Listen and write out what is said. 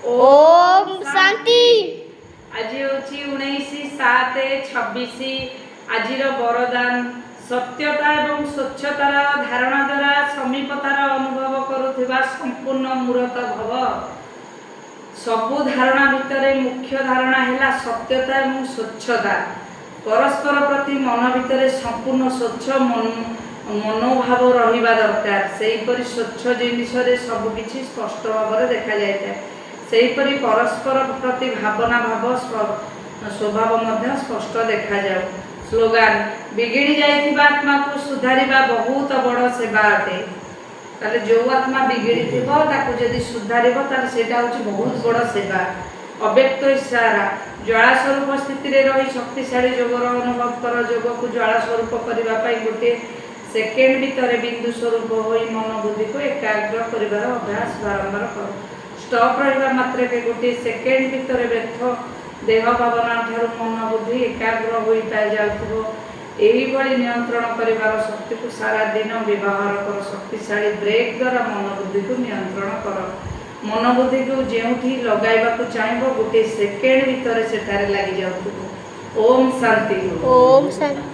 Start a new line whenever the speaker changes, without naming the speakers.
ओम शांति।
आज होची 19/7/26 आजिर वरदान सत्यता एवं स्वच्छतार धारणा द्वारा समीपतार अनुभव करुथिबा संपूर्ण मूर्त भव। सबु धारणा भितरे मुख्य धारणा है सत्यता एवं स्वच्छता। परस्पर प्रति मन भितरे संपूर्ण स्वच्छ मनोभाव रहिबा दरकार। सेहीपरि स्वच्छ जिनिसरे सबकिछि स्पष्ट भाव देखा जाए। सेहीपरि परस्पर प्रति भावना भाव स्वभाव मध्य स्पष्ट देखा जाए। स्लोगान बिगिड़ी जाइथिबा आत्मा को सुधारिबा बहुत बड़ सेवा अटे। ताले जो आत्मा बिगिड़ी थिबो ताकू जदि सुधारिबो ताले सेटा होछि बहुत बड़ सेवा। अव्यक्त इशारा ज्वाला स्वरूप स्थिति रे रही शक्तिशाली योगर अनुभव कर। योग को ज्वाला स्वरूप करबा पई गोटे सेकेंड भीतर बिंदु स्वरूप होई मन बुद्धि को एकाग्र करिवार अभ्यास बारंबार कर। स्टॉप रहिबा मात्र के गोटे सेकेंड भीतर व्यर्थ देह भावना ठारू मन बुद्धि एकाग्र होई पाइ जाउथबो। एही भली नियंत्रण करिवार शक्ति को सारा दिन व्यवहार कर। शक्तिशाली ब्रेक द्वारा मन बुद्धि को नियंत्रण कर। मन बुद्धि को जेउठी लगाइबा को चाहबो गोटे सेकेंड भीतर सेटारे लागि जाउथबो। ओम शांति।
ओम शांति।